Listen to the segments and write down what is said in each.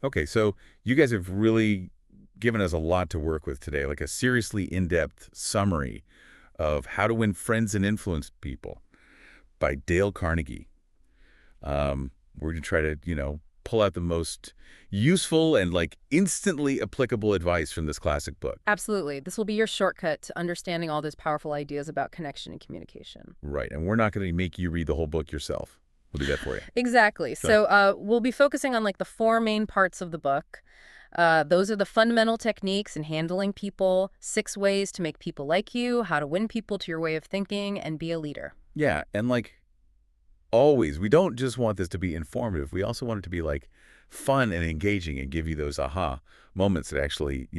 Okay, so you guys have really given us a lot to work with today, like a seriously in-depth summary of How to Win Friends and Influence People by Dale Carnegie. We're going to try to, pull out the most useful and like instantly applicable advice from this classic book. Absolutely. This will be your shortcut to understanding all those powerful ideas about connection and communication. Right, and we're not going to make you read the whole book yourself. We'll do that for you. Exactly. Good. So we'll be focusing on like the four main parts of the book. Those are the fundamental techniques in handling people, 6 ways to make people like you, how to win people to your way of thinking, and be a leader. Yeah, and like always, we don't just want this to be informative. We also want it to be like fun and engaging and give you those aha moments that actually,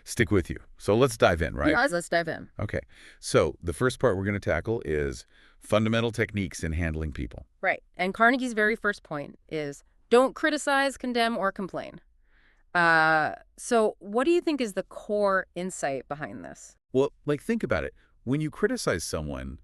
stick with you. So let's dive in, right? Let's dive in. Okay. So the first part we're going to tackle is fundamental techniques in handling people. Right. And Carnegie's very first point is don't criticize, condemn, or complain. So what do you think is the core insight behind this? Well, like think about it. When you criticize someone,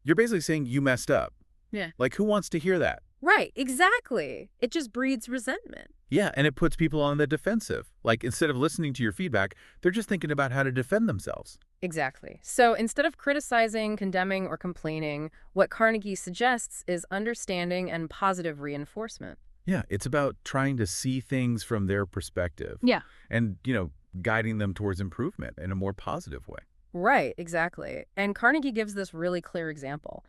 you're basically saying you messed up. Yeah. Like who wants to hear that? Right, exactly. It just breeds resentment. Yeah, and it puts people on the defensive. Like instead of listening to your feedback, they're just thinking about how to defend themselves. Exactly. So instead of criticizing, condemning, or complaining, what Carnegie suggests is understanding and positive reinforcement. Yeah, it's about trying to see things from their perspective. Yeah. And, guiding them towards improvement in a more positive way. Right, exactly. And Carnegie gives this really clear example.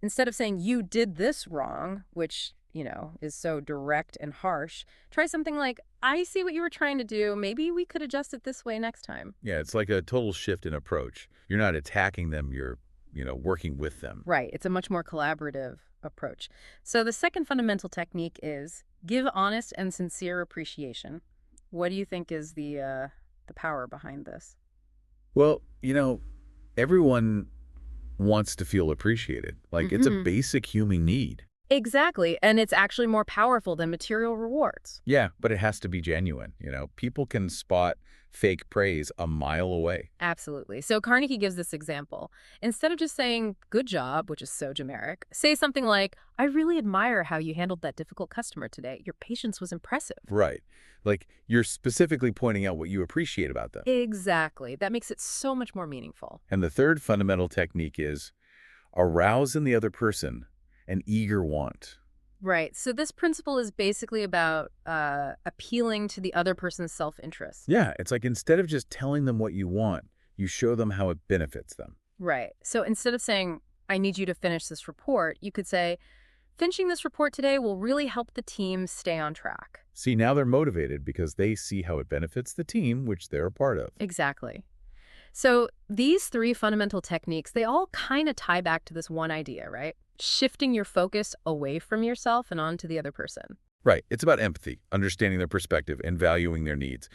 Instead of saying you did this wrong, which, is so direct and harsh, try something like, I see what you were trying to do. Maybe we could adjust it this way next time. Yeah, it's like a total shift in approach. You're not attacking them, you're, working with them. Right. It's a much more collaborative approach. So the second fundamental technique is give honest and sincere appreciation. What do you think is the power behind this? Well, everyone wants to feel appreciated. Like it's a basic human need. Exactly. And it's actually more powerful than material rewards. Yeah, but it has to be genuine. People can spot fake praise a mile away. Absolutely. So Carnegie gives this example. Instead of just saying, good job, which is so generic, say something like, I really admire how you handled that difficult customer today. Your patience was impressive. Right. Like you're specifically pointing out what you appreciate about them. Exactly. That makes it so much more meaningful. And the third fundamental technique is arouse in the other person an eager want. Right. So this principle is basically about appealing to the other person's self-interest. Yeah, it's like instead of just telling them what you want, you show them how it benefits them. Right. So instead of saying, I need you to finish this report, you could say, finishing this report today will really help the team stay on track. See, now they're motivated because they see how it benefits the team, which they're a part of. Exactly. So these 3 fundamental techniques, they all kind of tie back to this one idea, right? Shifting your focus away from yourself and onto the other person. Right. It's about empathy, understanding their perspective, and valuing their needs.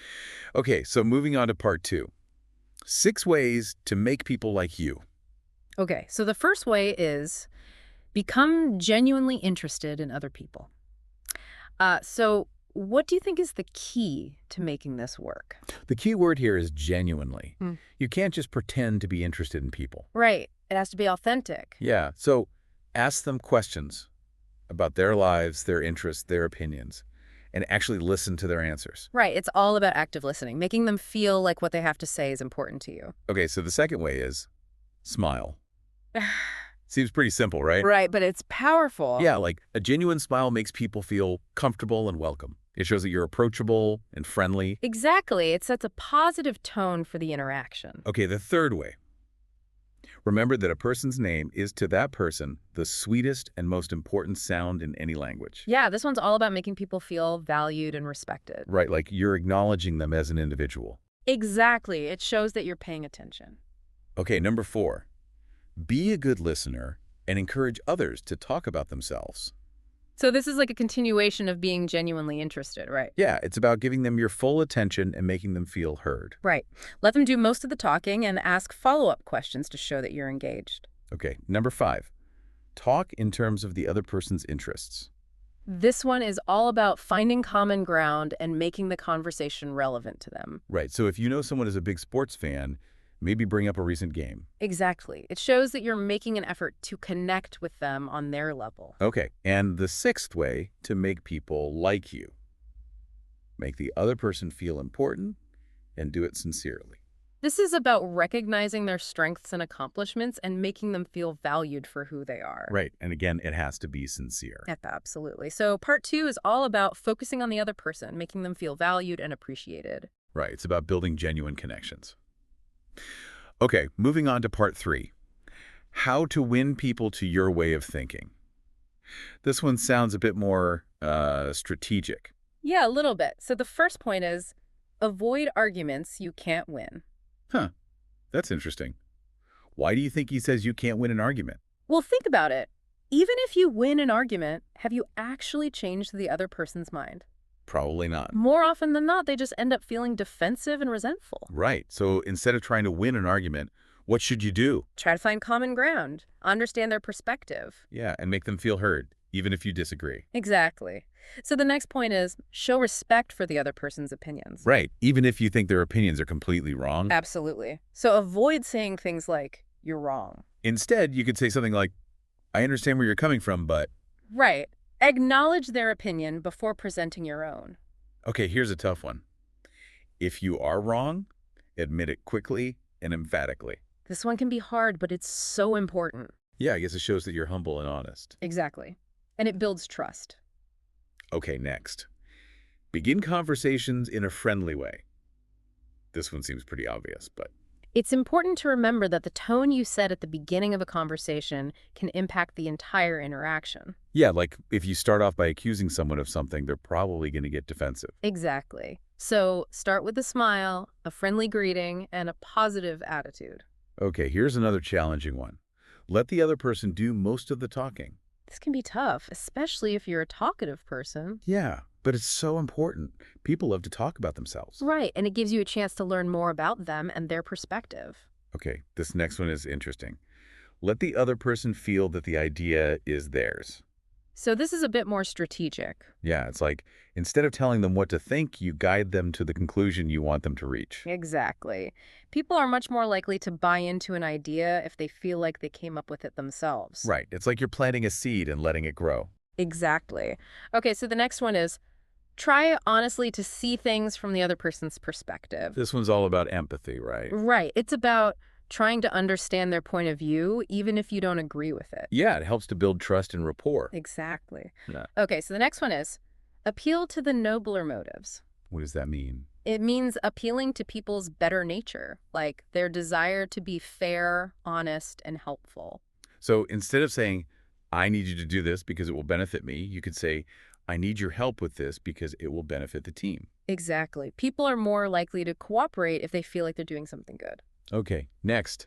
Okay, so moving on to part 2. 6 ways to make people like you. Okay, so the first way is become genuinely interested in other people. So what do you think is the key to making this work? The key word here is genuinely. You can't just pretend to be interested in people. Right. It has to be authentic. Yeah, so ask them questions about their lives, their interests, their opinions, and actually listen to their answers. Right. It's all about active listening, making them feel like what they have to say is important to you. Okay, so the second way is smile. Seems pretty simple, right? Right, but it's powerful. Yeah, like a genuine smile makes people feel comfortable and welcome. It shows that you're approachable and friendly. Exactly. It sets a positive tone for the interaction. Okay, the third way. Remember that a person's name is to that person the sweetest and most important sound in any language. Yeah, this one's all about making people feel valued and respected. Right, like you're acknowledging them as an individual. Exactly. It shows that you're paying attention. Okay, number 4. Be a good listener and encourage others to talk about themselves. So this is like a continuation of being genuinely interested, right? Yeah, it's about giving them your full attention and making them feel heard. Right. Let them do most of the talking and ask follow-up questions to show that you're engaged. Okay, number 5. Talk in terms of the other person's interests. This one is all about finding common ground and making the conversation relevant to them. Right, so if you know someone is a big sports fan, maybe bring up a recent game. Exactly. It shows that you're making an effort to connect with them on their level. Okay, and the 6th way to make people like you. Make the other person feel important and do it sincerely. This is about recognizing their strengths and accomplishments and making them feel valued for who they are. Right. And again, it has to be sincere. Yep, absolutely. So part 2 is all about focusing on the other person, making them feel valued and appreciated. Right. It's about building genuine connections. Okay, moving on to part 3. How to win people to your way of thinking. This one sounds a bit more strategic. Yeah, a little bit. So the first point is avoid arguments you can't win. Huh. That's interesting. Why do you think he says you can't win an argument? Well, think about it. Even if you win an argument, have you actually changed the other person's mind? Probably not. More often than not, they just end up feeling defensive and resentful. Right. So instead of trying to win an argument, what should you do? Try to find common ground, understand their perspective. Yeah, and make them feel heard, even if you disagree. Exactly. So the next point is show respect for the other person's opinions. Right. Even if you think their opinions are completely wrong. Absolutely. So avoid saying things like, you're wrong. Instead, you could say something like, I understand where you're coming from, but... Right. Acknowledge their opinion before presenting your own. Okay, here's a tough one. If you are wrong, admit it quickly and emphatically. This one can be hard, but it's so important. Yeah, I guess it shows that you're humble and honest. Exactly. And it builds trust. Okay, next. Begin conversations in a friendly way. This one seems pretty obvious, but... It's important to remember that the tone you set at the beginning of a conversation can impact the entire interaction. Yeah, like if you start off by accusing someone of something, they're probably going to get defensive. Exactly. So start with a smile, a friendly greeting, and a positive attitude. Okay, here's another challenging one. Let the other person do most of the talking. This can be tough, especially if you're a talkative person. Yeah, but it's so important. People love to talk about themselves. Right, and it gives you a chance to learn more about them and their perspective. Okay, this next one is interesting. Let the other person feel that the idea is theirs. So this is a bit more strategic. Yeah, it's like instead of telling them what to think, you guide them to the conclusion you want them to reach. Exactly. People are much more likely to buy into an idea if they feel like they came up with it themselves. Right, it's like you're planting a seed and letting it grow. Exactly. Okay, so the next one is try honestly to see things from the other person's perspective. This one's all about empathy, right? Right. It's about trying to understand their point of view, even if you don't agree with it. Yeah, it helps to build trust and rapport. Exactly. Yeah. Okay, so the next one is appeal to the nobler motives. What does that mean? It means appealing to people's better nature, like their desire to be fair, honest, and helpful. So instead of saying, I need you to do this because it will benefit me, you could say, I need your help with this because it will benefit the team. Exactly. People are more likely to cooperate if they feel like they're doing something good. Okay, next.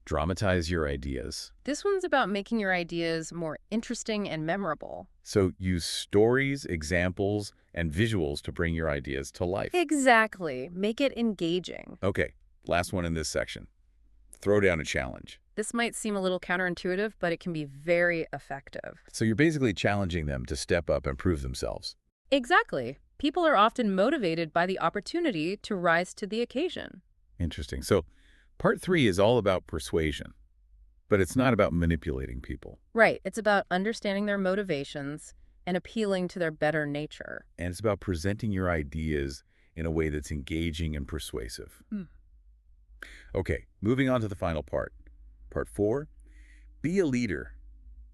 Dramatize your ideas. This one's about making your ideas more interesting and memorable. So use stories, examples, and visuals to bring your ideas to life. Exactly. Make it engaging. Okay, last one in this section. Throw down a challenge. This might seem a little counterintuitive, but it can be very effective. So you're basically challenging them to step up and prove themselves. Exactly. People are often motivated by the opportunity to rise to the occasion. Interesting. So part 3 is all about persuasion, but it's not about manipulating people. Right. It's about understanding their motivations and appealing to their better nature. And it's about presenting your ideas in a way that's engaging and persuasive. Okay, moving on to the final part. Part 4, be a leader.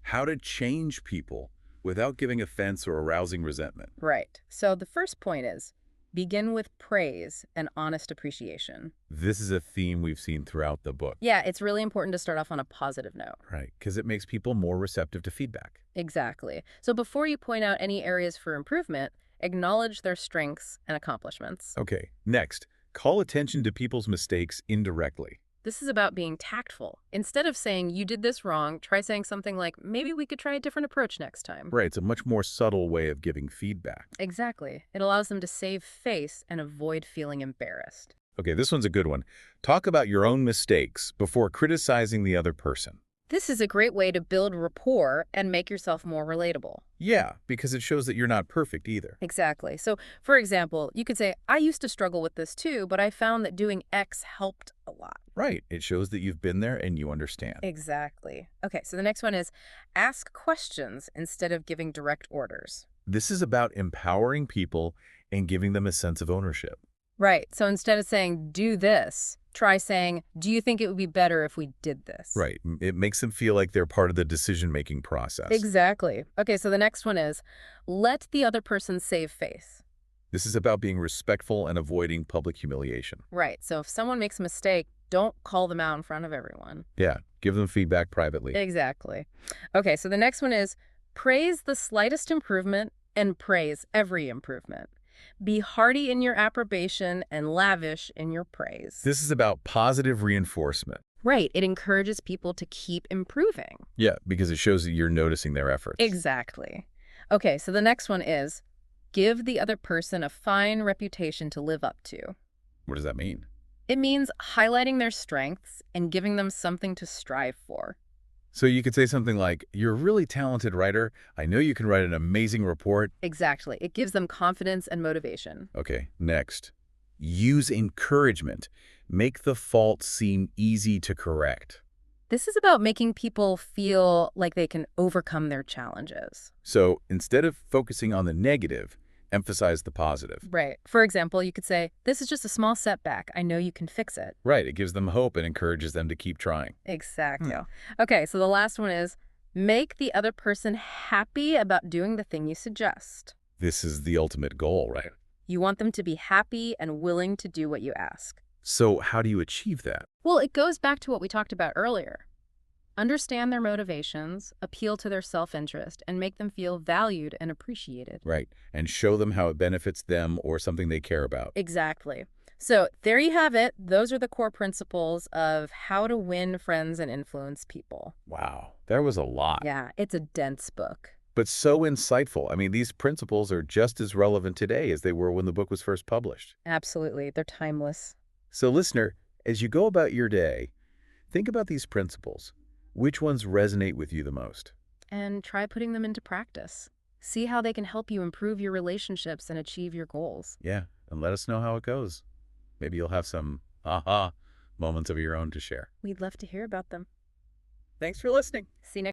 How to change people without giving offense or arousing resentment. Right. So the first point is begin with praise and honest appreciation. This is a theme we've seen throughout the book. Yeah, it's really important to start off on a positive note. Right, because it makes people more receptive to feedback. Exactly. So before you point out any areas for improvement, acknowledge their strengths and accomplishments. Okay, next, call attention to people's mistakes indirectly. This is about being tactful. Instead of saying, you did this wrong, try saying something like, maybe we could try a different approach next time. Right, it's a much more subtle way of giving feedback. Exactly. It allows them to save face and avoid feeling embarrassed. Okay, this one's a good one. Talk about your own mistakes before criticizing the other person. This is a great way to build rapport and make yourself more relatable. Yeah, because it shows that you're not perfect either. Exactly. So, for example, you could say, I used to struggle with this too, but I found that doing X helped a lot. Right, it shows that you've been there and you understand. Exactly. Okay, so the next one is ask questions instead of giving direct orders. This is about empowering people and giving them a sense of ownership. Right. So instead of saying, do this, try saying, do you think it would be better if we did this? Right. It makes them feel like they're part of the decision-making process. Exactly. Okay, so the next one is, let the other person save face. This is about being respectful and avoiding public humiliation. Right. So if someone makes a mistake, don't call them out in front of everyone. Yeah, give them feedback privately. Exactly. Okay, so the next one is, praise the slightest improvement and praise every improvement. Be hearty in your approbation and lavish in your praise. This is about positive reinforcement. Right. It encourages people to keep improving. Yeah, because it shows that you're noticing their efforts. Exactly. Okay, so the next one is, give the other person a fine reputation to live up to. What does that mean? It means highlighting their strengths and giving them something to strive for. So you could say something like, you're a really talented writer. I know you can write an amazing report. Exactly. It gives them confidence and motivation. Okay, next. Use encouragement. Make the fault seem easy to correct. This is about making people feel like they can overcome their challenges. So instead of focusing on the negative, emphasize the positive. Right. For example, you could say, this is just a small setback. I know you can fix it. Right, it gives them hope and encourages them to keep trying. Exactly. Okay, so the last one is, make the other person happy about doing the thing you suggest. This is the ultimate goal, right? You want them to be happy and willing to do what you ask. So how do you achieve that? Well, it goes back to what we talked about earlier. Understand their motivations, appeal to their self-interest, and make them feel valued and appreciated. Right, and show them how it benefits them or something they care about. Exactly. So there you have it. Those are the core principles of how to win friends and influence people. Wow, there was a lot. Yeah, it's a dense book. But so insightful. I mean, these principles are just as relevant today as they were when the book was first published. Absolutely. They're timeless. So listener, as you go about your day, think about these principles. Which ones resonate with you the most? And try putting them into practice. See how they can help you improve your relationships and achieve your goals. Yeah, and let us know how it goes. Maybe you'll have some aha moments of your own to share. We'd love to hear about them. Thanks for listening. See you next